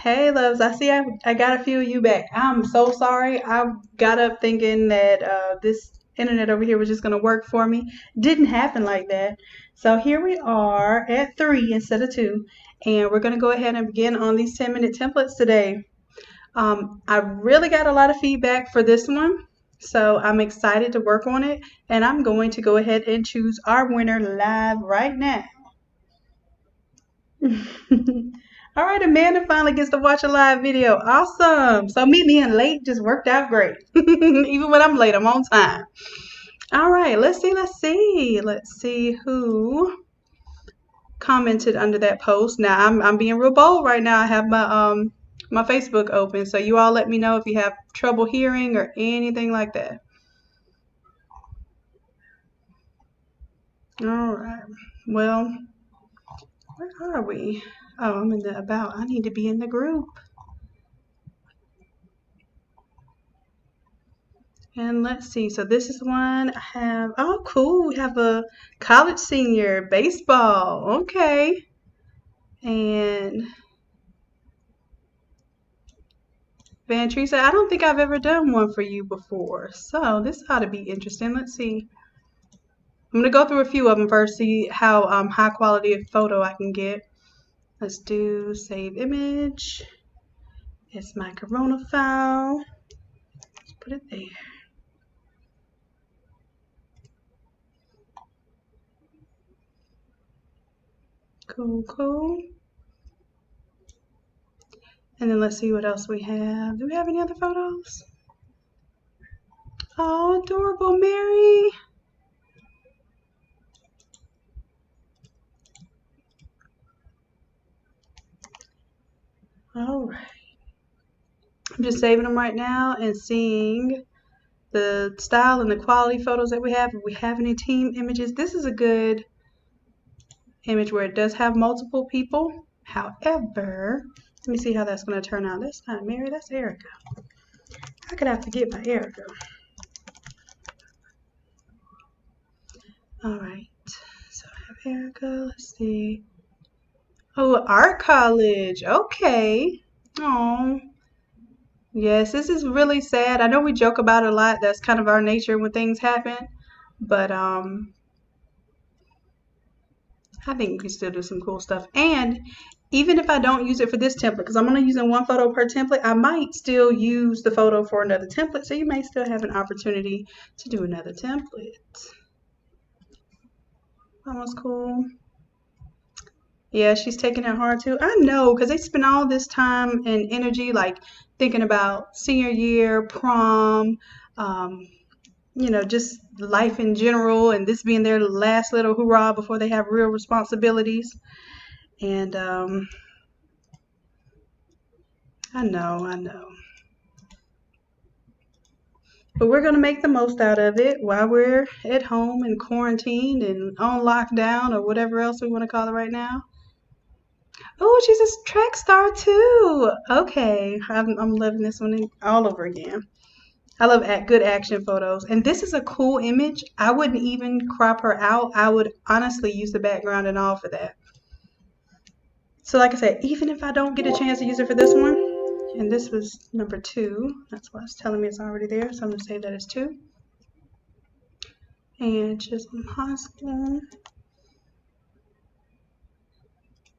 Hey, loves. I see I got a few of you back. I'm so sorry. I got up thinking that this internet over here was just going to work for me. Didn't happen like that. So here we are at 3 instead of 2. And we're going to go ahead and begin on these 10-minute templates today. I really got a lot of feedback for this one. So I'm excited to work on it. And I'm going to go ahead and choose our winner live right now. All right, Amanda finally gets to watch a live video. Awesome. So me being late just worked out great. Even when I'm late, I'm on time. All right, let's see. Let's see who commented under that post. Now I'm being real bold right now. I have my Facebook open, so you all let me know if you have trouble hearing or anything like that. All right. Well, where are we? Oh, I'm in the about. I need to be in the group. And let's see. So this is one I have. Oh, cool. We have a college senior baseball. Okay. And Van Teresa, I don't think I've ever done one for you before. So this ought to be interesting. Let's see. I'm going to go through a few of them first, see how high quality a photo I can get. Let's do save image. It's my Corona file. Let's put it there. Cool. And then let's see what else we have. Do we have any other photos? Oh, adorable Mary. All right. I'm just saving them right now and seeing the style and the quality photos that we have. If we have any team images, this is a good image where it does have multiple people. However, let me see how that's going to turn out. That's not Mary, that's Erica. How could I forget my Erica? All right, so I have Erica. Let's see. Oh, art college. Okay. Oh, yes, this is really sad. I know we joke about it a lot. That's kind of our nature when things happen. But I think we can still do some cool stuff. And even if I don't use it for this template, because I'm only using one photo per template, I might still use the photo for another template. So you may still have an opportunity to do another template. That was cool. Yeah, she's taking it hard too. I know, because they spend all this time and energy like thinking about senior year, prom, just life in general, and this being their last little hurrah before they have real responsibilities. And I know. But we're going to make the most out of it while we're at home and quarantined and on lockdown or whatever else we want to call it right now. Oh, she's a track star too. Okay, I'm loving this one all over again. I love good action photos. And this is a cool image. I wouldn't even crop her out. I would honestly use the background and all for that. So like I said, even if I don't get a chance to use it for this one, and this was number 2, that's why it's telling me it's already there. So I'm going to save that as 2. And Chisholm High School.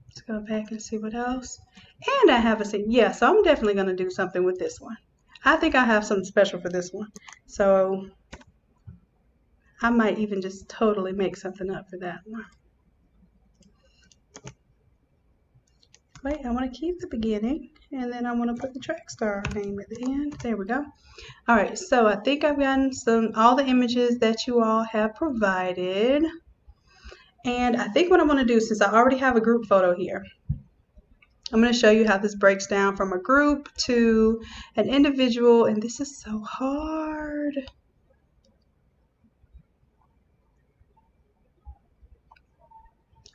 Let's go back and see what else. And I have yeah, so I'm definitely going to do something with this one. I think I have something special for this one. So I might even just totally make something up for that one. Wait, I want to keep the beginning, and then I want to put the track star name at the end. There we go. All right, so I think I've gotten all the images that you all have provided. And I think what I'm going to do, since I already have a group photo here, I'm going to show you how this breaks down from a group to an individual, and this is so hard.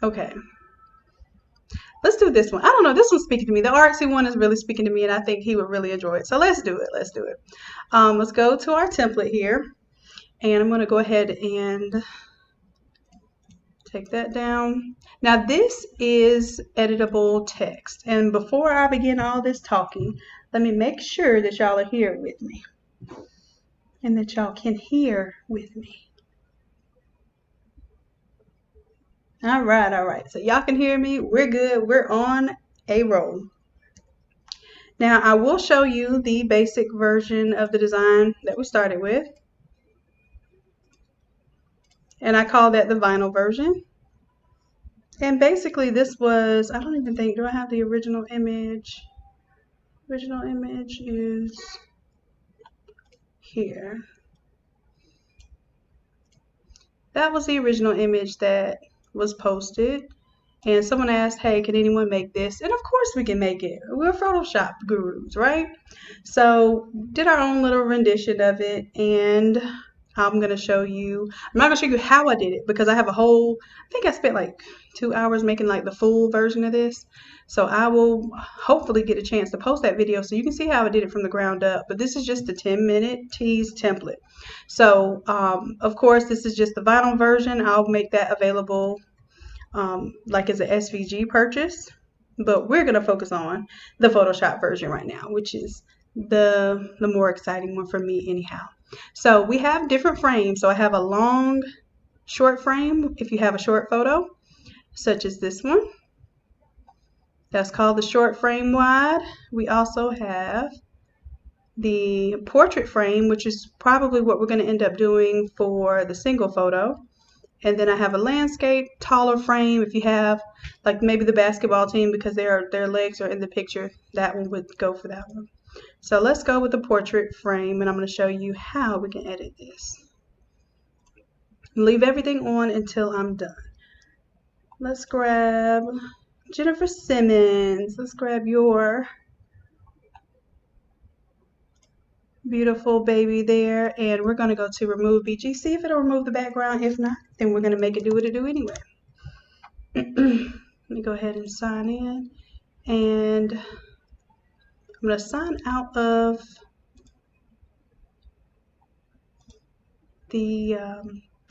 Okay. Let's do this one. I don't know. This one's speaking to me. The artsy one is really speaking to me, and I think he would really enjoy it. So let's do it. Let's go to our template here, and I'm going to go ahead and Take that down. Now this is editable text. And before I begin all this talking, let me make sure that y'all are here with me. And that y'all can hear with me. All right. So y'all can hear me. We're good. We're on a roll. Now I will show you the basic version of the design that we started with. And I call that the vinyl version. And basically this was, I don't even think, do I have the original image? Original image is here. That was the original image that was posted. And someone asked, hey, can anyone make this? And of course we can make it. We're Photoshop gurus, right? So did our own little rendition of it, and I'm going to show you. I'm not going to show you how I did it because I have a whole, I think I spent like 2 hours making like the full version of this. So I will hopefully get a chance to post that video so you can see how I did it from the ground up. But this is just the 10-minute tease template. So of course this is just the vinyl version. I'll make that available like as an SVG purchase. But we're going to focus on the Photoshop version right now, which is the more exciting one for me anyhow. So we have different frames. So I have a long short frame if you have a short photo, such as this one. That's called the short frame wide. We also have the portrait frame, which is probably what we're going to end up doing for the single photo. And then I have a landscape taller frame. If you have like maybe the basketball team because their legs are in the picture, that one would go for that one. So let's go with the portrait frame, and I'm going to show you how we can edit this. Leave everything on until I'm done. Let's grab Jennifer Simmons. Let's grab your beautiful baby there, and we're going to go to remove BG. See if it'll remove the background. If not, then we're going to make it do what it do anyway. Let me go ahead and sign in, and I'm going to sign out of the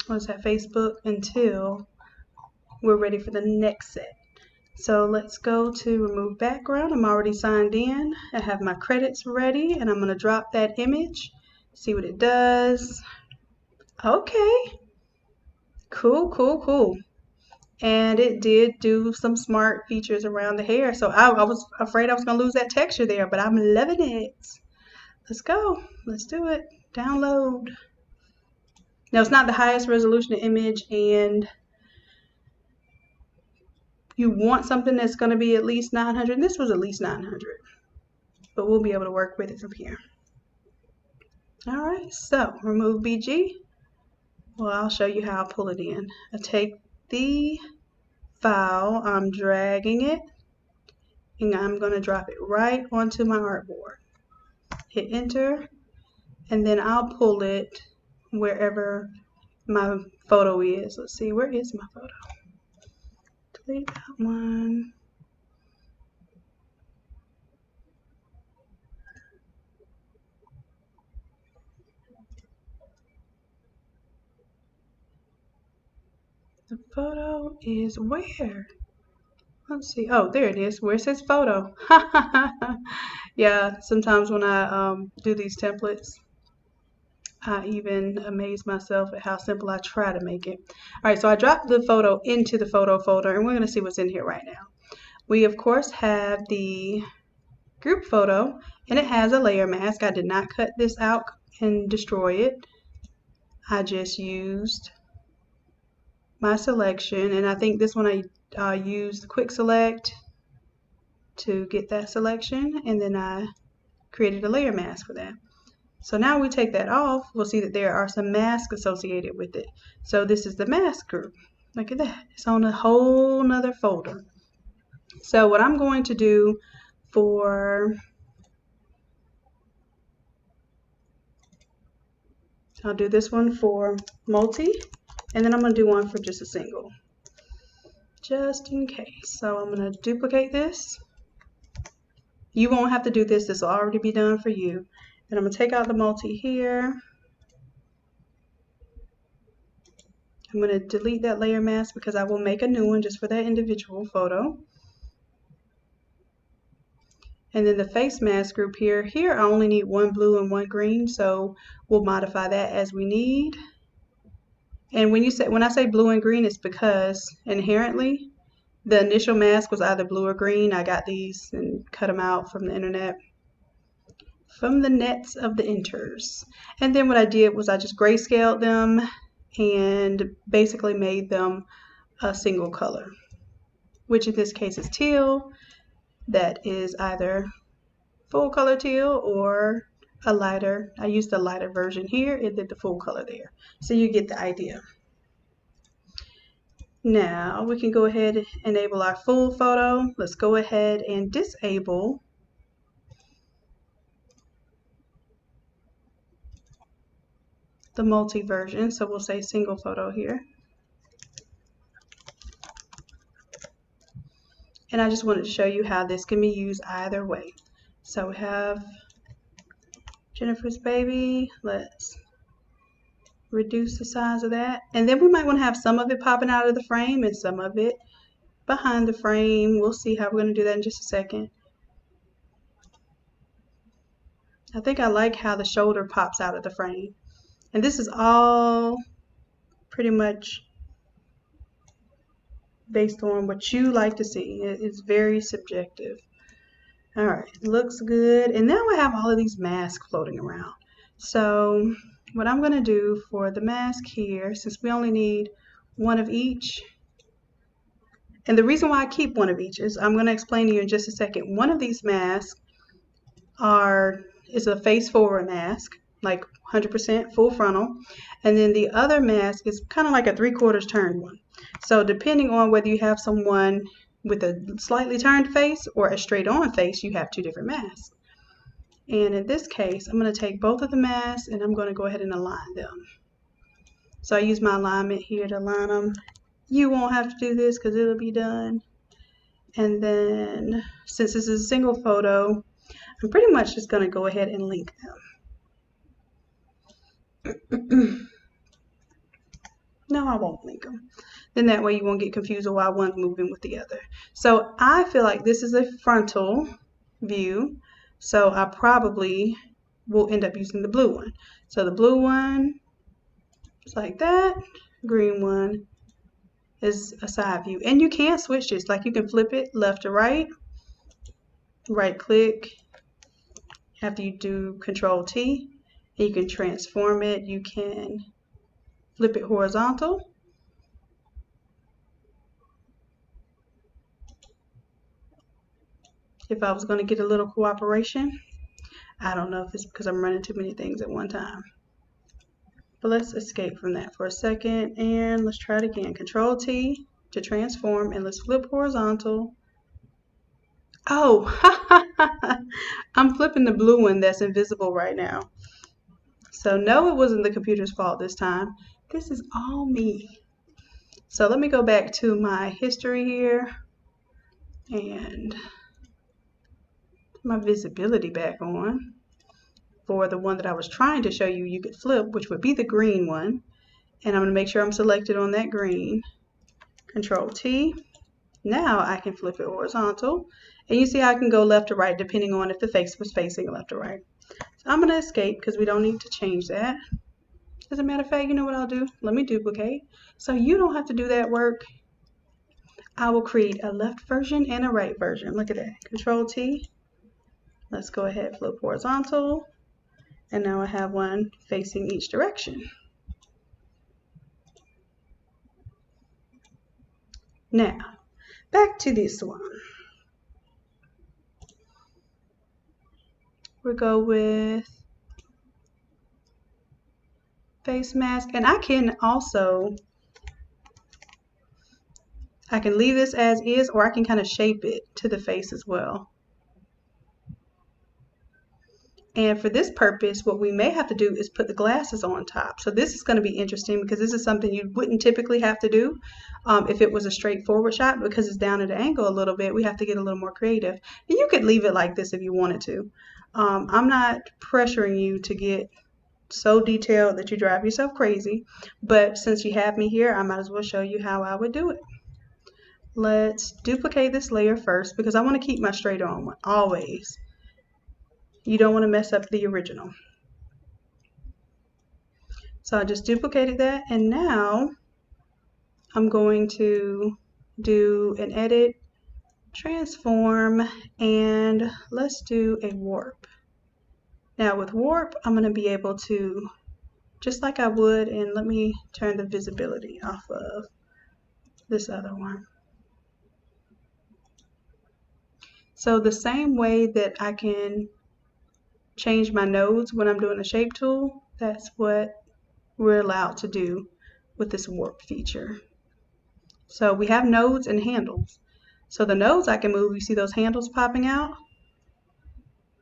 what's that, Facebook, until we're ready for the next set. So let's go to remove background. I'm already signed in. I have my credits ready, and I'm going to drop that image, see what it does. Okay, cool. And it did do some smart features around the hair. So I was afraid I was going to lose that texture there, but I'm loving it. Let's go. Let's do it. Download. Now it's not the highest resolution image, and you want something that's going to be at least 900. This was at least 900, but we'll be able to work with it from here. All right, so remove BG. Well, I'll show you how I pull it in. I take the file, I'm dragging it, and I'm going to drop it right onto my artboard. Hit enter, and then I'll pull it wherever my photo is. Let's see, where is my photo? Delete that one. The photo is where? Let's see. Oh, there it is. Where it says photo. Yeah, sometimes when I do these templates, I even amaze myself at how simple I try to make it. All right, so I dropped the photo into the photo folder, and we're going to see what's in here right now. We, of course, have the group photo, and it has a layer mask. I did not cut this out and destroy it. I just used my selection, and I think this one I used quick select to get that selection, and then I created a layer mask for that. So now we take that off, we'll see that there are some masks associated with it. So this is the mask group. Look at that. It's on a whole nother folder. So what I'm going to do for, I'll do this one for multi, and then I'm going to do one for just a single, just in case. So I'm going to duplicate this. You won't have to do this. This will already be done for you. And I'm going to take out the multi here. I'm going to delete that layer mask because I will make a new one just for that individual photo. And then the face mask group here, I only need one blue and one green, so we'll modify that as we need. And when I say blue and green, it's because inherently the initial mask was either blue or green. I got these and cut them out from the internet, from the nets of the inters. And then what I did was I just grayscaled them and basically made them a single color, which in this case is teal. That is either full color teal or a lighter. I used the lighter version here and did the full color there. So you get the idea. Now we can go ahead and enable our full photo. Let's go ahead and disable the multi version. So we'll say single photo here. And I just wanted to show you how this can be used either way. So we have Jennifer's baby. Let's reduce the size of that. And then we might want to have some of it popping out of the frame and some of it behind the frame. We'll see how we're going to do that in just a second. I think I like how the shoulder pops out of the frame. And this is all pretty much based on what you like to see. It's very subjective. All right, looks good. And now I have all of these masks floating around. So what I'm going to do for the mask here, since we only need one of each, and the reason why I keep one of each is I'm going to explain to you in just a second. One of these masks is a face forward mask, like 100% full frontal, and then the other mask is kind of like a 3/4 turned one. So depending on whether you have someone with a slightly turned face or a straight on face, you have two different masks. And in this case, I'm going to take both of the masks and I'm going to go ahead and align them. So I use my alignment here to align them. You won't have to do this because it'll be done. And then since this is a single photo, I'm pretty much just going to go ahead and link them. No, I won't link them. Then that way you won't get confused of why one's moving with the other. So I feel like this is a frontal view. So I probably will end up using the blue one. So the blue one is like that. Green one is a side view. And you can switch this. Like you can flip it left to right. Right click. After you do Control T. And you can transform it. You can flip it horizontal. If I was going to get a little cooperation. I don't know if it's because I'm running too many things at one time. But let's escape from that for a second and let's try it again. Control T to transform and let's flip horizontal. Oh, I'm flipping the blue one that's invisible right now. So no, it wasn't the computer's fault this time. This is all me. So let me go back to my history here and my visibility back on for the one that I was trying to show you you could flip, which would be the green one. And I'm going to make sure I'm selected on that green. Control T. Now I can flip it horizontal. And you see how I can go left to right depending on if the face was facing left or right. So I'm going to escape because we don't need to change that. As a matter of fact, you know what I'll do? Let me duplicate. So you don't have to do that work. I will create a left version and a right version. Look at that. Control T. Let's go ahead, flip horizontal. And now I have one facing each direction. Now, back to this one. We'll go with face mask. And I can leave this as is, or I can kind of shape it to the face as well. And for this purpose, what we may have to do is put the glasses on top. So this is going to be interesting because this is something you wouldn't typically have to do if it was a straightforward shot. Because it's down at an angle a little bit, we have to get a little more creative. And you could leave it like this if you wanted to. I'm not pressuring you to get so detailed that you drive yourself crazy. But since you have me here, I might as well show you how I would do it. Let's duplicate this layer first because I want to keep my straight on one, always. You don't want to mess up the original. So I just duplicated that, and now I'm going to do an edit, transform, and let's do a warp. Now with warp, I'm going to be able to, just like I would, and let me turn the visibility off of this other one. So the same way that I can change my nodes when I'm doing the shape tool, that's what we're allowed to do with this warp feature. So we have nodes and handles. So the nodes I can move, you see those handles popping out?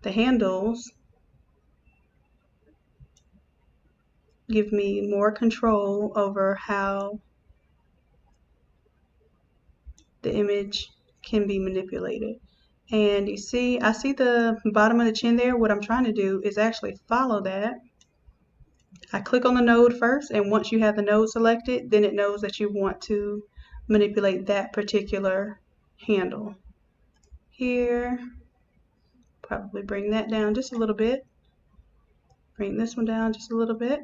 The handles give me more control over how the image can be manipulated. And you see, I see the bottom of the chin there. What I'm trying to do is actually follow that. I click on the node first, and once you have the node selected, then it knows that you want to manipulate that particular handle. Here, probably bring that down just a little bit. Bring this one down just a little bit.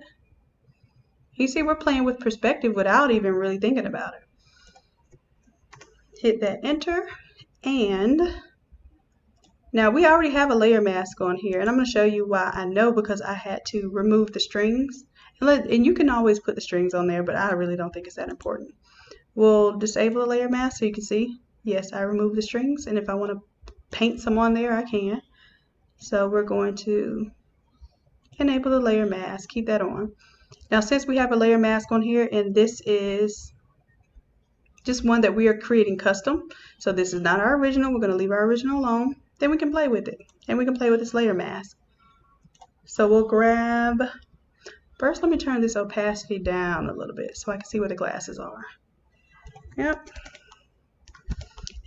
You see, we're playing with perspective without even really thinking about it. Hit that enter, and now we already have a layer mask on here, and I'm going to show you why I know, because I had to remove the strings. And you can always put the strings on there, but I really don't think it's that important. We'll disable the layer mask so you can see, yes, I removed the strings, and if I want to paint some on there, I can. So we're going to enable the layer mask, keep that on. Now since we have a layer mask on here, and this is just one that we are creating custom, so this is not our original, we're going to leave our original alone, then we can play with it, and we can play with this layer mask. So we'll grab, first let me turn this opacity down a little bit so I can see where the glasses are. Yep.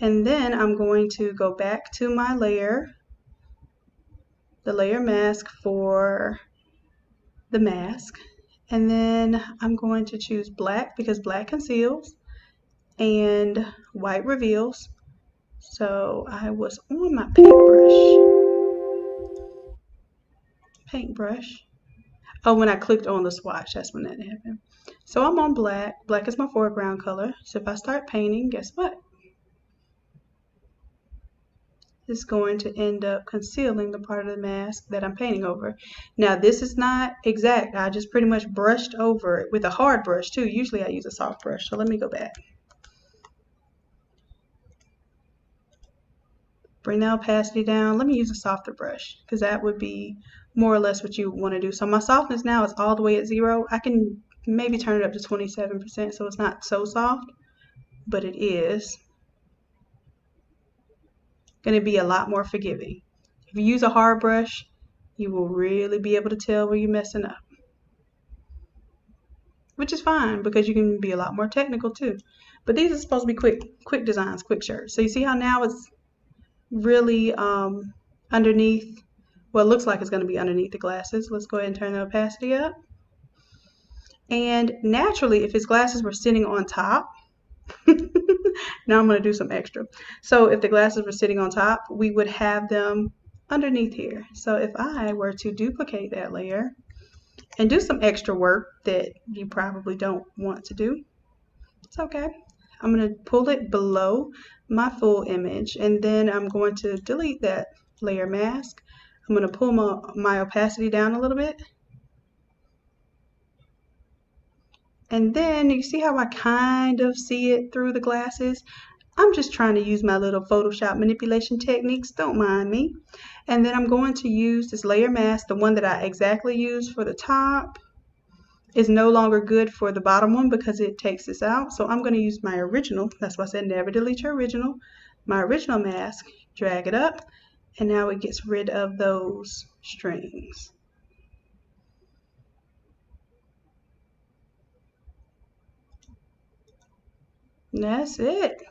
And then I'm going to go back to my layer, the layer mask for the mask, and then I'm going to choose black because black conceals and white reveals. So I was on my paintbrush. Oh, when I clicked on the swatch, that's when that happened. So I'm on black. Black is my foreground color. So if I start painting, guess what? It's going to end up concealing the part of the mask that I'm painting over. Now this is not exact. I just pretty much brushed over it with a hard brush too. Usually I use a soft brush. So let me go back. Bring the opacity down. Let me use a softer brush because that would be more or less what you want to do. So my softness now is all the way at 0. I can maybe turn it up to 27% so it's not so soft, but it is going to be a lot more forgiving. If you use a hard brush, you will really be able to tell where you're messing up, which is fine because you can be a lot more technical too. But these are supposed to be quick designs, quick shirts. So you see how now it's really underneath, well, it looks like it's going to be underneath the glasses. Let's go ahead and turn the opacity up. And naturally, if his glasses were sitting on top, now I'm going to do some extra. So if the glasses were sitting on top, we would have them underneath here. So if I were to duplicate that layer and do some extra work that you probably don't want to do, it's okay. I'm going to pull it below my full image, and then I'm going to delete that layer mask. I'm going to pull my opacity down a little bit. And then you see how I kind of see it through the glasses? I'm just trying to use my little Photoshop manipulation techniques, don't mind me. And then I'm going to use this layer mask. The one that I exactly used for the top is no longer good for the bottom one because it takes this out. So I'm going to use my original. That's why I said never delete your original. My original mask, drag it up, and now it gets rid of those strings. And that's it.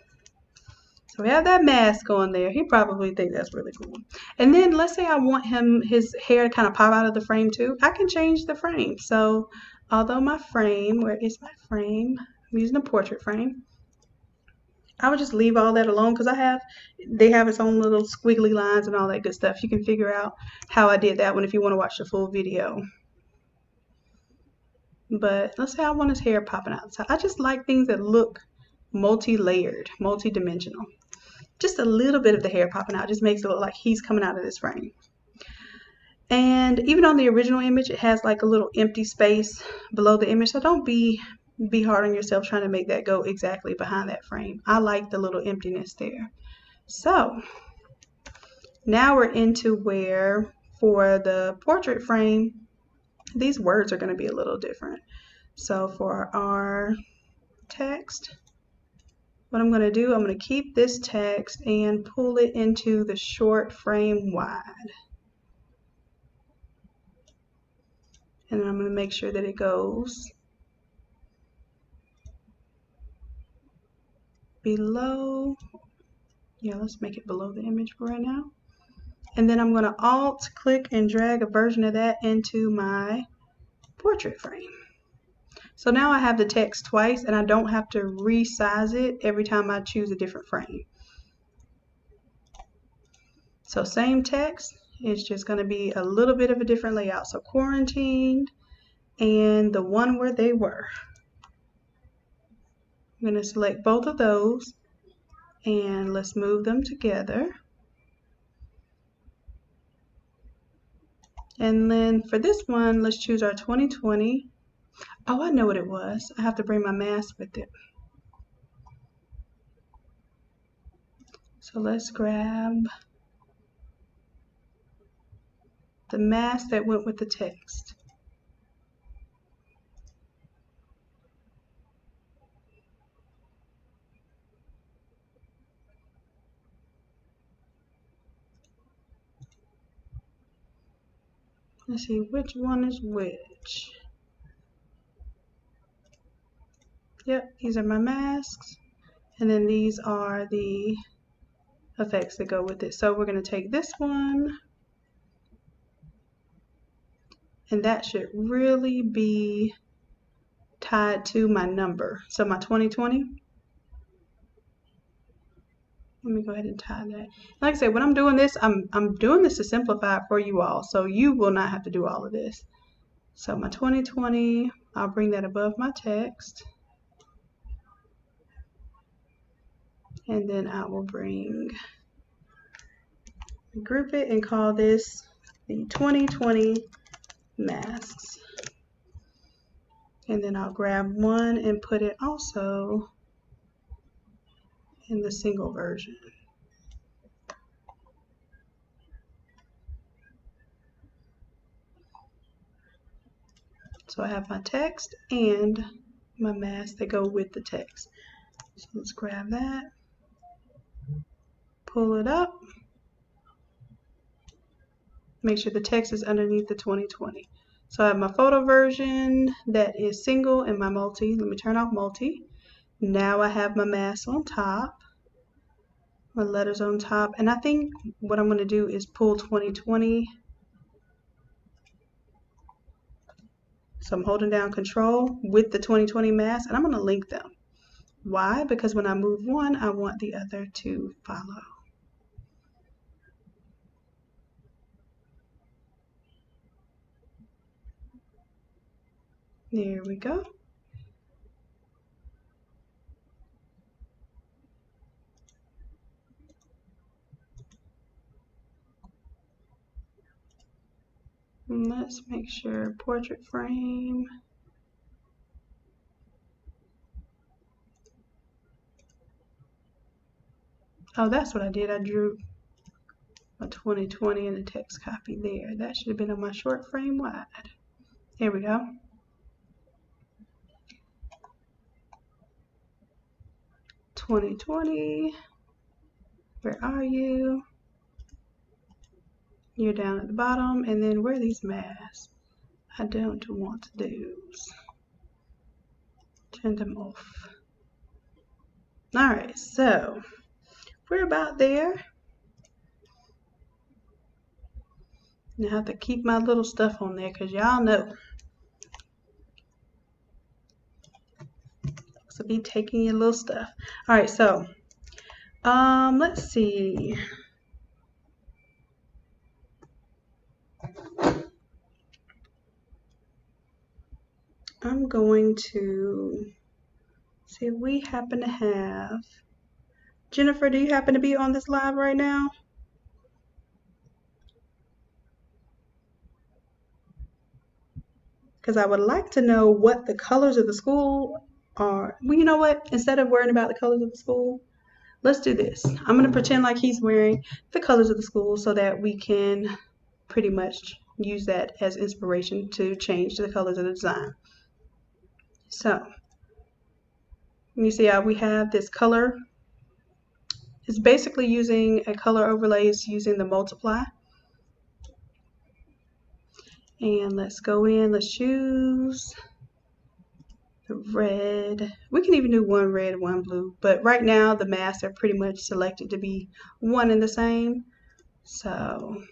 So we have that mask on there. He probably thinks that's really cool. And then let's say I want his hair to kind of pop out of the frame too. I can change the frame. So although my frame, where is my frame? I'm using a portrait frame. I would just leave all that alone because they have its own little squiggly lines and all that good stuff. You can figure out how I did that one if you want to watch the full video. But let's say I want his hair popping out. So I just like things that look multi-layered, multi-dimensional. Just a little bit of the hair popping out just makes it look like he's coming out of this frame. And even on the original image, it has like a little empty space below the image. So don't be hard on yourself trying to make that go exactly behind that frame. I like the little emptiness there. So now we're into where for the portrait frame, these words are going to be a little different. So for our text, what I'm going to do, I'm going to keep this text and pull it into the short frame wide. And then I'm going to make sure that it goes below. Yeah, let's make it below the image for right now. And then I'm going to Alt click and drag a version of that into my portrait frame. So now I have the text twice and I don't have to resize it every time I choose a different frame. So same text, it's just going to be a little bit of a different layout. So quarantined and the one where they were. I'm going to select both of those and let's move them together. And then for this one, let's choose our 2020. Oh, I know what it was. I have to bring my mask with it. So let's grab the mask that went with the text. Let's see which one is which. Yep, these are my masks. And then these are the effects that go with it. So we're going to take this one. And that should really be tied to my number. So my 2020. Let me go ahead and tie that. Like I said, when I'm doing this, I'm doing this to simplify it for you all. So you will not have to do all of this. So my 2020, I'll bring that above my text. And then I will group it and call this the 2020 masks. And then I'll grab one and put it also in the single version. So I have my text and my mask that go with the text. So let's grab that, pull it up, make sure the text is underneath the 2020. So I have my photo version that is single and my multi. Let me turn off multi. Now I have my mask on top, my letters on top, and I think what I'm going to do is pull 2020. So I'm holding down Control with the 2020 mask, and I'm going to link them. Why? Because when I move one, I want the other to follow. There we go. And let's make sure portrait frame. Oh, that's what I did. I drew a 2020 and a text copy there. That should have been on my short frame wide. There we go. "2020, where are you? You're down at the bottom, and then where are these masks? I don't want those. Turn them off." Alright, so we're about there. I have to keep my little stuff on there because y'all know. So be taking your little stuff. All right, so let's see. I'm going to see if we happen to have Jennifer. Do you happen to be on this live right now? Because I would like to know what the colors of the school are. Well, you know what? Instead of worrying about the colors of the school, let's do this. I'm going to pretend like he's wearing the colors of the school so that we can pretty much use that as inspiration to change the colors of the design. So, you see how we have this color. It's basically using a color overlay, it's using the multiply. And let's go in, let's choose the red. We can even do one red, one blue, but right now the masks are pretty much selected to be one and the same. So,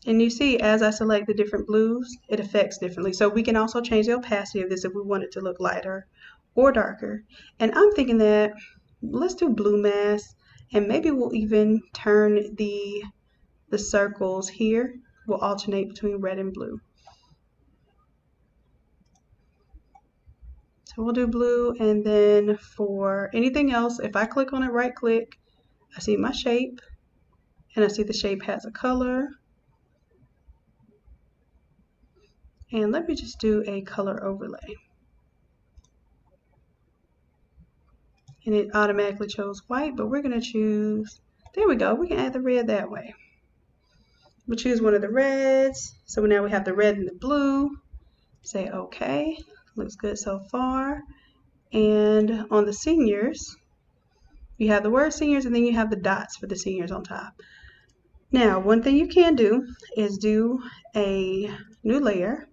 and you see as I select the different blues, it affects differently. So we can also change the opacity of this if we want it to look lighter or darker. And I'm thinking that let's do blue mask, and maybe we'll even turn the circles here. We'll alternate between red and blue. So we'll do blue, and then for anything else, if I click on it, right click, I see my shape, and I see the shape has a color. And let me just do a color overlay. And it automatically chose white, but we're going to choose, there we go, we can add the red that way. We'll choose one of the reds. So now we have the red and the blue. Say okay, looks good so far. And on the seniors, you have the word seniors, and then you have the dots for the seniors on top. Now, one thing you can do is do a new layer,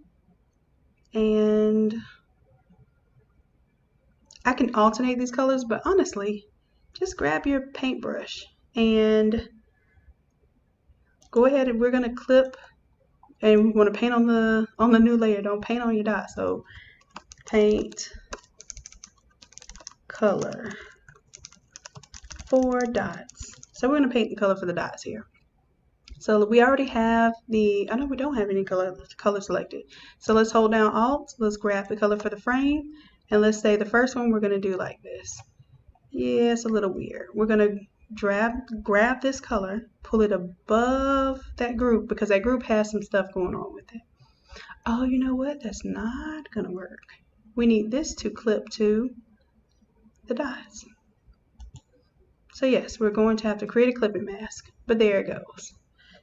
and I can alternate these colors, but honestly, just grab your paintbrush and go ahead, and we're going to clip, and we want to paint on the new layer. Don't paint on your dots. So paint color for dots. So we're going to paint the color for the dots here. So we already have the, I know we don't have any color selected. So let's hold down Alt, let's grab the color for the frame, and let's say the first one we're going to do like this. Yeah, it's a little weird. We're going to grab this color, pull it above that group because that group has some stuff going on with it. Oh, you know what? That's not going to work. We need this to clip to the dots. So yes, we're going to have to create a clipping mask, but there it goes.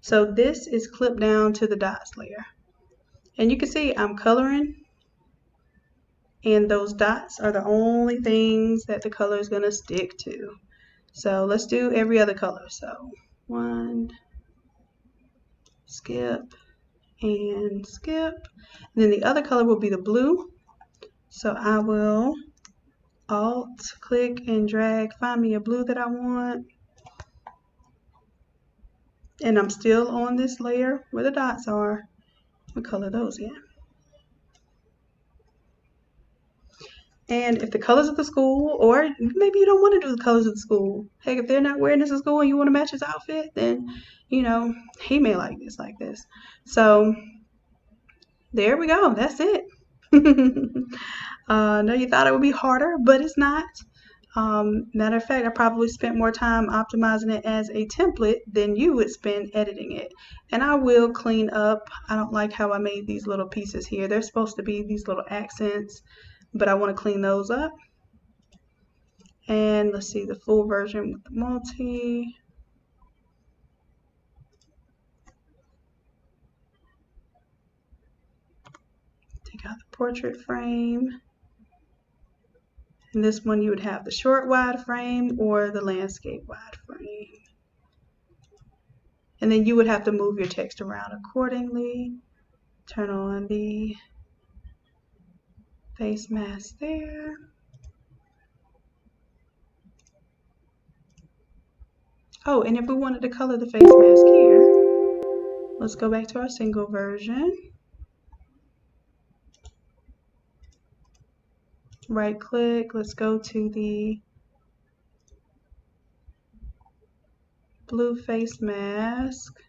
So this is clipped down to the dots layer. And you can see I'm coloring, and those dots are the only things that the color is going to stick to. So let's do every other color. So one, skip, and skip. And then the other color will be the blue. So I will Alt, click, and drag, find me a blue that I want. And I'm still on this layer where the dots are. We'll color those in. And if the colors of the school, or maybe you don't want to do the colors of the school. Heck, if they're not wearing this at school and you want to match his outfit, then, you know, he may like this. So there we go. That's it. No, you thought it would be harder, but it's not. Matter of fact, I probably spent more time optimizing it as a template than you would spend editing it. And I will clean up. I don't like how I made these little pieces here. They're supposed to be these little accents, but I want to clean those up. And let's see the full version with the multi. Take out the portrait frame. And this one you would have the short wide frame or the landscape wide frame. And then you would have to move your text around accordingly. Turn on the face mask there. Oh, and if we wanted to color the face mask here, let's go back to our single version. Right click, let's go to the blue face mask,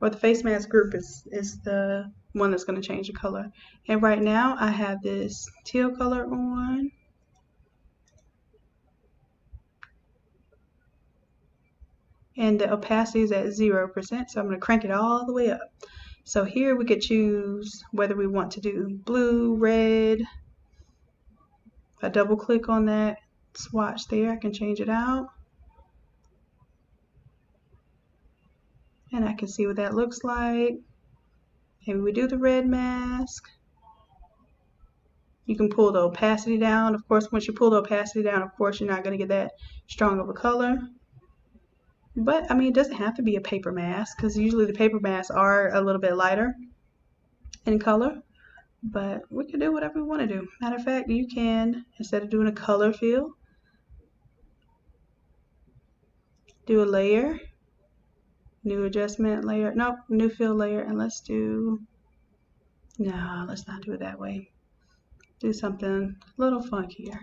or the face mask group is the one that's going to change the color. And right now I have this teal color on. And the opacity is at 0%, so I'm going to crank it all the way up. So here we could choose whether we want to do blue, red. If I double click on that swatch there, I can change it out. And I can see what that looks like. Maybe we do the red mask. You can pull the opacity down. Of course, once you pull the opacity down, of course, you're not going to get that strong of a color. But, I mean, it doesn't have to be a paper mask, because usually the paper masks are a little bit lighter in color. But we can do whatever we want to do. Matter of fact, you can, instead of doing a color fill, do a layer, new adjustment layer, nope, new fill layer, and let's do, no, let's not do it that way. Do something a little funkier.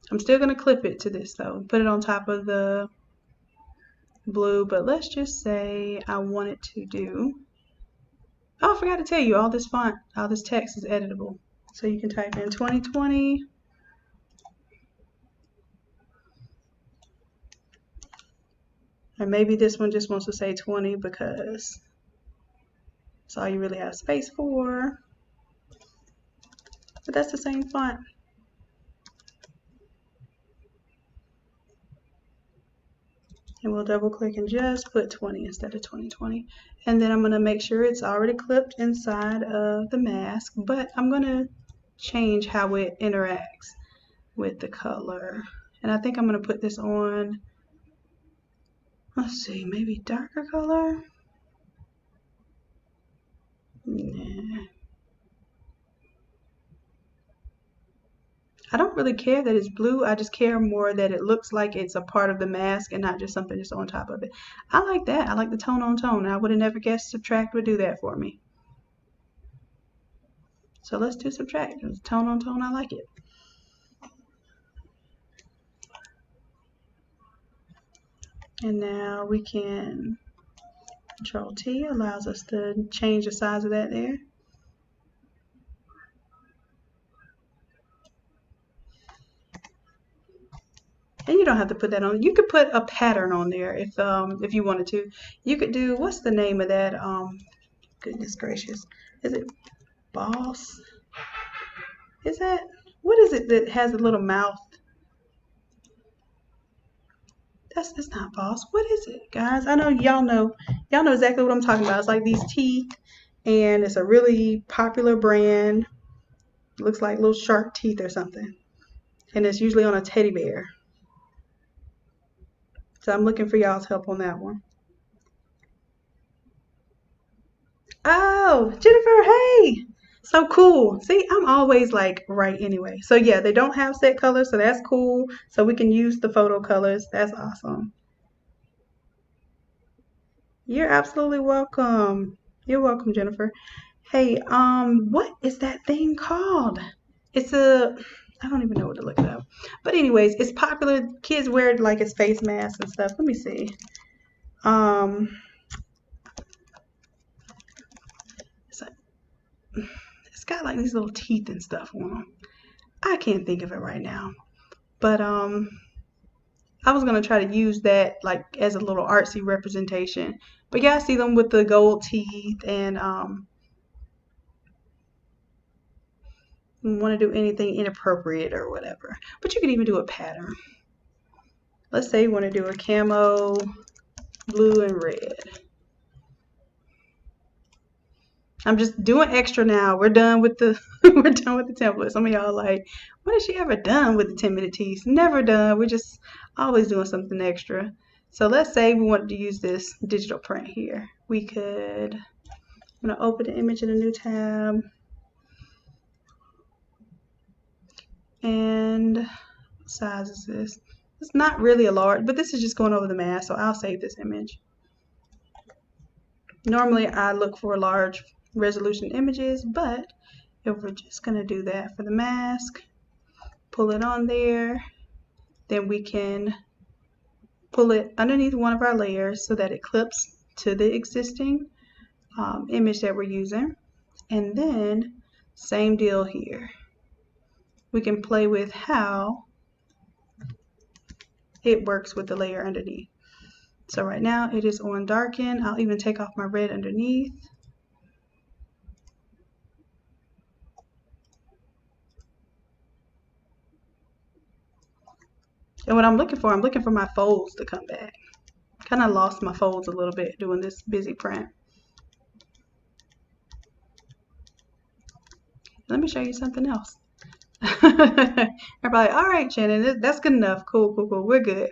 I'm still going to clip it to this though, put it on top of the blue, but let's just say I want it to do, oh, I forgot to tell you, all this font, all this text is editable. So you can type in 2020. And maybe this one just wants to say 20 because that's all you really have space for. But that's the same font. And we'll double click and just put 20 instead of 2020. And then I'm going to make sure it's already clipped inside of the mask, but I'm going to change how it interacts with the color. And I think I'm going to put this on, let's see, maybe darker color? Nah. I don't really care that it's blue. I just care more that it looks like it's a part of the mask and not just something just on top of it. I like that. I like the tone on tone. I would have never guessed subtract would do that for me. So let's do subtract. It's tone on tone. I like it. And now we can Control T allows us to change the size of that there. And you don't have to put that on. You could put a pattern on there if you wanted to. You could do, what's the name of that? Goodness gracious, is it Boss? Is that, what is it that has a little mouth? That's not Boss. What is it, guys? I know y'all know exactly what I'm talking about. It's like these teeth, and it's a really popular brand. It looks like little shark teeth or something, and it's usually on a teddy bear. So I'm looking for y'all's help on that one. Oh, Jennifer, hey! So cool. See, I'm always like right anyway. So yeah, they don't have set colors, so that's cool. So we can use the photo colors. That's awesome. You're absolutely welcome. You're welcome, Jennifer. Hey, what is that thing called? It's a, I don't even know what to look it up. But anyways, it's popular. Kids wear it like it's face masks and stuff. Let me see. It's got like these little teeth and stuff on them. I can't think of it right now. But I was gonna try to use that like as a little artsy representation. But yeah, I see them with the gold teeth and want to do anything inappropriate or whatever. But you can even do a pattern. Let's say you want to do a camo, blue and red. I'm just doing extra now. We're done with the we're done with the template. Some of y'all like, what has she ever done with the 10-minute tease? Never done. We're just always doing something extra. So let's say we wanted to use this digital print here. We could, I'm going to open the image in a new tab. And what size is this? It's not really a large, but this is just going over the mask, so I'll save this image. Normally I look for large resolution images, but if we're just going to do that for the mask, pull it on there, then we can pull it underneath one of our layers so that it clips to the existing image that we're using. And then same deal here. We can play with how it works with the layer underneath. So right now it is on darken. I'll even take off my red underneath. And what I'm looking for my folds to come back. Kind of lost my folds a little bit doing this busy print. Let me show you something else. Everybody, all right, Shannon, that's good enough. Cool, cool, cool. We're good.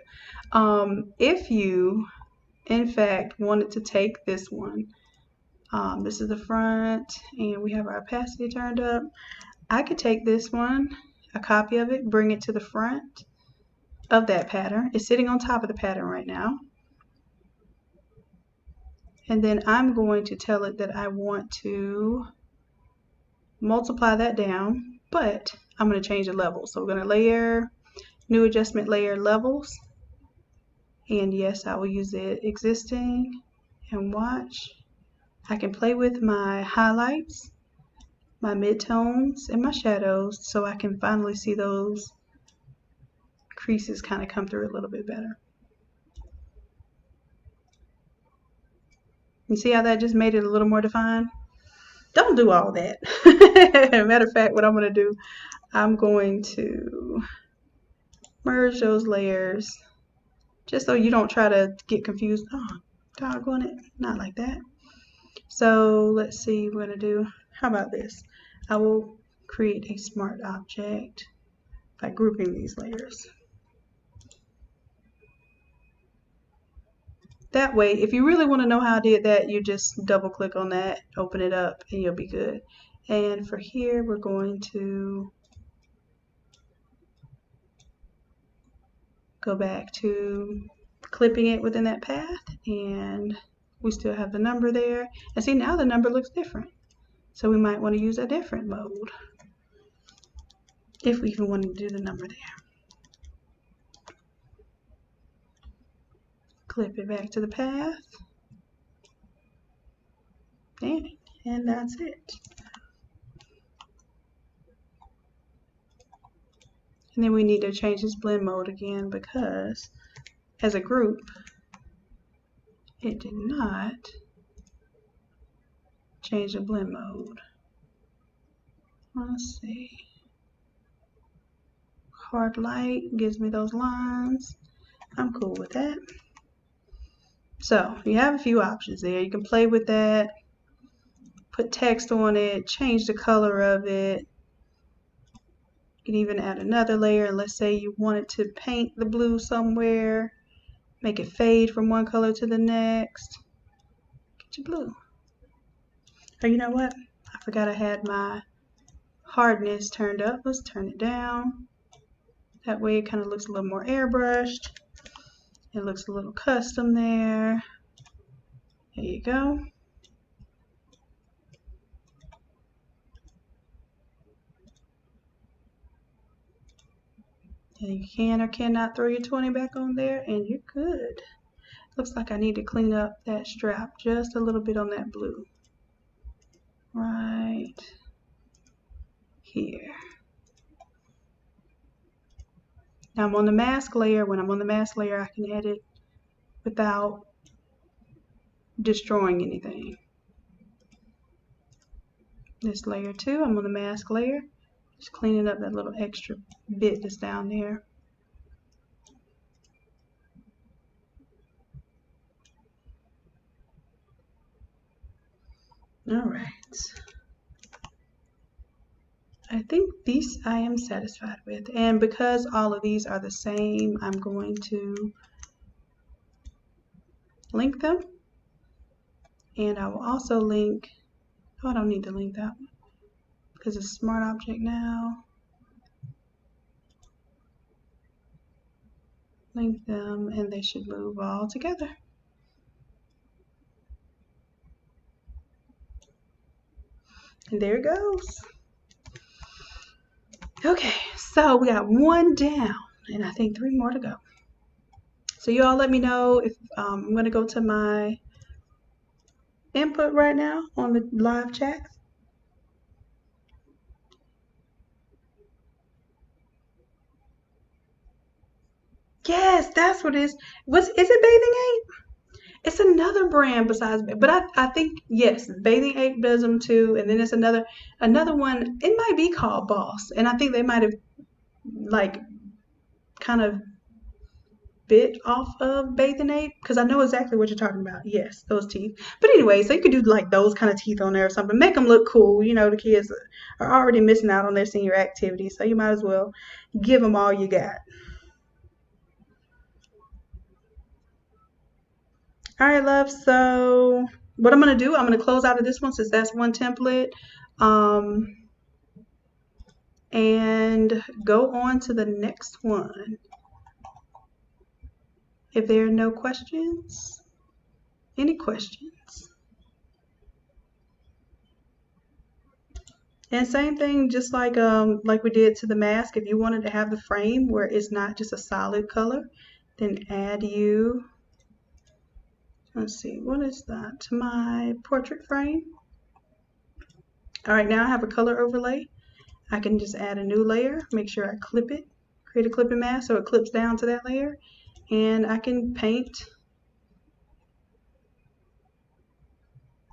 If you, in fact, wanted to take this one, this is the front, and we have our opacity turned up. I could take this one, a copy of it, bring it to the front of that pattern. It's sitting on top of the pattern right now. And then I'm going to tell it that I want to multiply that down, but I'm going to change the level. So we're going to layer, new adjustment layer levels. And yes, I will use the existing, and watch. I can play with my highlights, my midtones, and my shadows so I can finally see those creases kind of come through a little bit better. You see how that just made it a little more defined? Don't do all that. Matter of fact, what I'm going to do, I'm going to merge those layers just so you don't try to get confused. Oh, doggone it. Not like that. So let's see what we're going to do. How about this? I will create a smart object by grouping these layers. That way, if you really want to know how I did that, you just double click on that, open it up, and you'll be good. And for here, we're going to go back to clipping it within that path, and we still have the number there. And see, now the number looks different. So we might want to use a different mode if we even want to do the number there. Clip it back to the path. And that's it. And then we need to change this blend mode again because as a group, it did not change the blend mode. Let's see. Hard light gives me those lines. I'm cool with that. So you have a few options there. You can play with that, put text on it, change the color of it. You can even add another layer. And let's say you wanted to paint the blue somewhere, make it fade from one color to the next. Get your blue. Or you know what? I forgot I had my hardness turned up. Let's turn it down. That way it kind of looks a little more airbrushed. It looks a little custom there. There you go. And you can or cannot throw your 20 back on there and you're good. Looks like I need to clean up that strap just a little bit on that blue. Right here. Now I'm on the mask layer. When I'm on the mask layer, I can edit without destroying anything. This layer 2, I'm on the mask layer. Just cleaning up that little extra bit that's down there. All right. I think these I am satisfied with. And because all of these are the same, I'm going to link them. And I will also link, oh, I don't need to link that one because it's a smart object now. link them, and they should move all together. And there it goes. Okay, so we got one down, and I think 3 more to go. So you all let me know if I'm going to go to my input right now on the live chat. Yes, that's what it is. Is it Bathing Ape? It's another brand besides, but I think yes, Bathing Ape does them too, and then it's another one. It might be called Boss, and I think they might have like kind of bit off of Bathing Ape because I know exactly what you're talking about. Yes, those teeth. But anyway, so you could do like those kind of teeth on there or something, make them look cool. You know, the kids are already missing out on their senior activity, so you might as well give them all you got. All right, love. So what I'm going to do, I'm going to close out of this one since that's one template. And go on to the next one. If there are no questions, any questions? And same thing, just like we did to the mask, if you wanted to have the frame where it's not just a solid color, then add you, let's see, what is that? To my portrait frame. All right, now I have a color overlay. I can just add a new layer, make sure I clip it, create a clipping mask so it clips down to that layer, and I can paint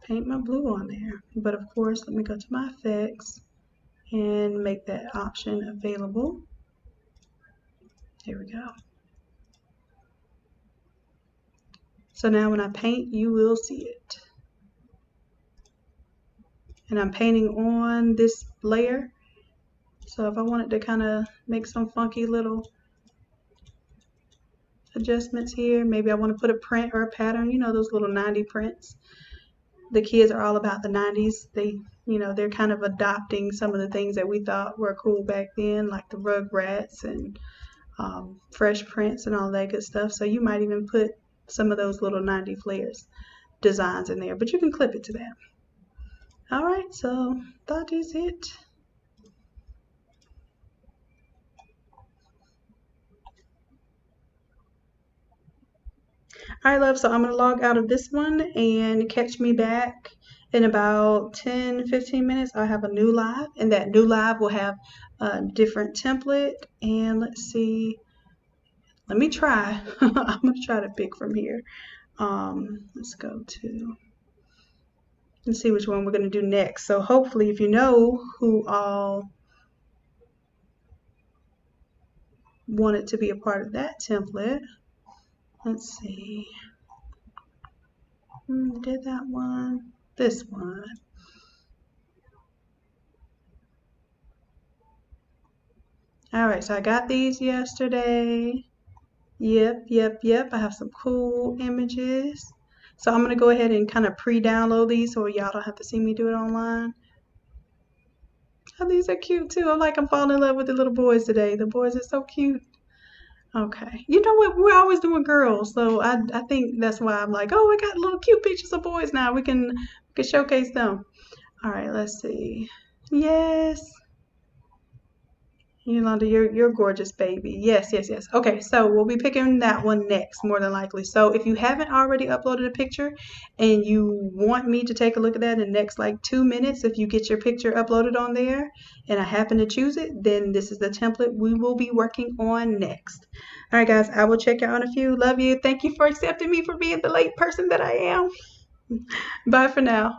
my blue on there. But of course, let me go to my effects and make that option available. There we go. So now when I paint, you will see it. And I'm painting on this layer. So if I wanted to kind of make some funky little adjustments here, maybe I want to put a print or a pattern, you know, those little 90 prints. The kids are all about the 90s. They're kind of adopting some of the things that we thought were cool back then, like the Rugrats and Fresh Prince and all that good stuff. So you might even put some of those little 90 flares designs in there, but you can clip it to that. All right, so that is it. All right, love, so I'm going to log out of this one and catch me back in about 10-15 minutes. I'll have a new live, and that new live will have a different template. And let's see, let me try. I'm going to try to pick from here. Let's go to, let's see which one we're going to do next. So hopefully, if you know who all wanted to be a part of that template, let's see. Did that one, this one. All right, so I got these yesterday. Yep. I have some cool images. So I'm going to go ahead and kind of pre-download these so y'all don't have to see me do it online. Oh, these are cute too. I'm falling in love with the little boys today. The boys are so cute. Okay. You know what? We're always doing girls. So I think that's why I'm like, oh, I got little cute pictures of boys now. We can showcase them. All right, let's see. Yes. Yolanda, you're a gorgeous baby. Yes. Okay, so we'll be picking that one next, more than likely. So if you haven't already uploaded a picture and you want me to take a look at that in the next 2 minutes, if you get your picture uploaded on there and I happen to choose it, then this is the template we will be working on next. All right, guys, I will check out in a few. Love you. Thank you for accepting me for being the late person that I am. Bye for now.